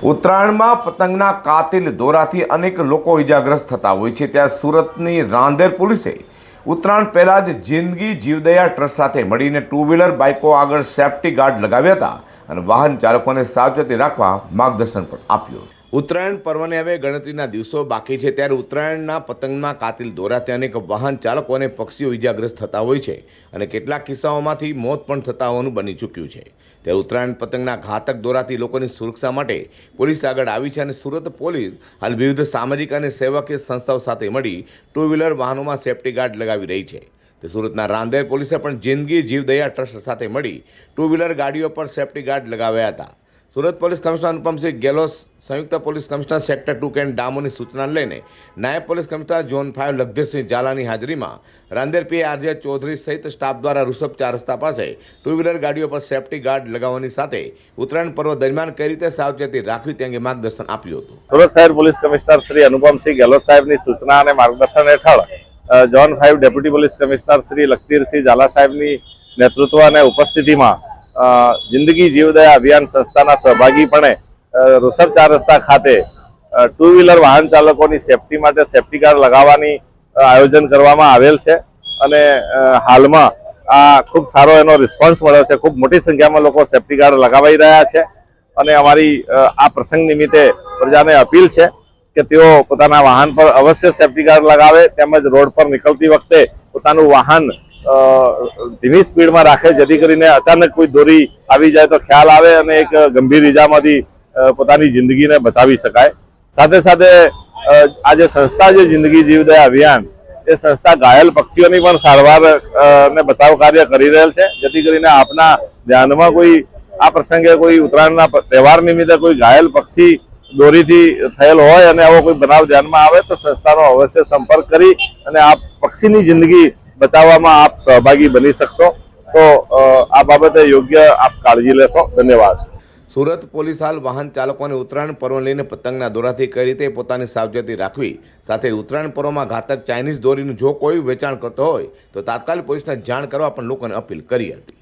ઉત્તરાયણમાં પતંગના કાતિલ દોરાથી અનેક લોકો ઇજાગ્રસ્ત થતા હોય છે। ત્યાં સુરતની રાંદેર પોલીસે ઉત્તરાયણ પહેલાં જ જિંદગી જીવદયા ટ્રસ્ટ સાથે મળીને ટુ વ્હીલર બાઇકો આગળ સેફ્ટી ગાર્ડ લગાવ્યા હતા અને વાહન ચાલકોને સાવચેતી રાખવા માર્ગદર્શન પણ આપ્યું। ઉત્તરાયણ પર્વને હવે ગણતરીના દિવસો બાકી છે, ત્યારે ઉત્તરાયણના પતંગના કાતિલ દોરાથી અનેક વાહન ચાલકો અને પક્ષીઓ ઇજાગ્રસ્ત થતા હોય છે અને કેટલાક કિસ્સાઓમાંથી મોત પણ થતા હોવાનું બની ચૂક્યું છે। ત્યારે ઉત્તરાયણ પતંગના ઘાતક દોરાથી લોકોની સુરક્ષા માટે પોલીસ આગળ આવી છે અને સુરત પોલીસ હાલ વિવિધ સામાજિક અને સેવાકીય સંસ્થાઓ સાથે મળી ટુ વ્હીલર વાહનોમાં સેફ્ટી ગાર્ડ લગાવી રહી છે। તે સુરતના રાંદેર પોલીસે પણ જિંદગી જીવદયા ટ્રસ્ટ સાથે મળી ટુ વ્હીલર ગાડીઓ પર સેફ્ટી ગાર્ડ લગાવ્યા હતા। સુરત પોલીસ કમિશનર અનુપમસિંહ ગેહલોત, સંયુક્ત પોલીસ કમિશનર સેક્ટર 2 કેન્ટ ડામોની સૂચનાને લઈને નાયબ પોલીસ કમિશનર ઝોન 5 લખધીરસિંહ ઝાલાની હાજરીમાં રાંદેર પીએ આરજે ચૌધરી સહિત સ્ટાફ દ્વારા ઋષભ 4 રસ્તા પાસે ટુ વ્હીલર ગાડીઓ પર સેફ્ટી ગાર્ડ લગાવવાની સાથે ઉત્તરાયણ પર્વ દરમિયાન કઈ રીતે સાવચેતી રાખવી તે અંગે માર્ગદર્શન આપ્યું હતું। સુરત શહેર પોલીસ કમિશનર શ્રી અનુપમસિંહ ગેહલોત સાહેબની સૂચના અને માર્ગદર્શન હેઠળ zone 5 deputy police commissioner Shri Lakhdhirsinh Zala સાહેબની નેતૃત્વ અને ઉપસ્થિતિમાં જિંદગી જીવદયા અભિયાન સંસ્થાના સહભાગીપણે ઋષભ 4 રસ્તા ખાતે ટુ વ્હીલર વાહન ચાલકોની સેફટી માટે સેફટી ગાર્ડ લગાવવાની આયોજન કરવામાં આવેલ છે અને હાલમાં આ ખૂબ સારો એનો રિસ્પોન્સ મળ્યો છે। ખૂબ મોટી સંખ્યામાં લોકો સેફટી ગાર્ડ લગાવાઈ રહ્યા છે અને અમારી આ પ્રસંગ નિમિત્તે પ્રજાને અપીલ છે કે તેઓ પોતાના વાહન પર અવશ્ય સેફટી ગાર્ડ લગાવે, તેમજ રોડ પર નીકળતી વખતે પોતાનું વાહન ધીમી સ્પીડમાં રાખે, જેથી કરીને અચાનક કોઈ દોરી આવી જાય તો ખ્યાલ આવે અને એક ગંભીર ઈજામાંથી પોતાની જિંદગીને બચાવી શકાય। સાથે સાથે આ જે સંસ્થા છે જિંદગી જીવદયા અભિયાન, એ સંસ્થા ઘાયલ પક્ષીઓની પણ સારવાર ને બચાવ કાર્ય કરી રહેલ છે, જેથી કરીને આપના ધ્યાનમાં કોઈ આ પ્રસંગે કોઈ ઉત્તરાયણના તહેવાર નિમિત્તે કોઈ ઘાયલ પક્ષી દોરીથી થયેલ હોય અને આવો કોઈ બનાવ ધ્યાનમાં આવે તો સંસ્થાનો અવશ્ય સંપર્ક કરી અને આ પક્ષીની જિંદગી બચાવવામાં આપ સહભાગી બની શકશો। તો આ બાબતે યોગ્ય આપ કાળજી લેશો। ધન્યવાદ। સુરત પોલીસ હાલ વાહન ચાલકોને ઉત્તરાયણ પર્વ લઈને પતંગના દોરાથી કઈ રીતે પોતાની સાવચેતી રાખવી, સાથે ઉત્તરાયણ પર્વમાં ઘાતક ચાઇનીઝ દોરીનું જો કોઈ વેચાણ કરતો હોય તો તાત્કાલિક પોલીસને જાણ કરવા પણ લોકોને અપીલ કરી હતી।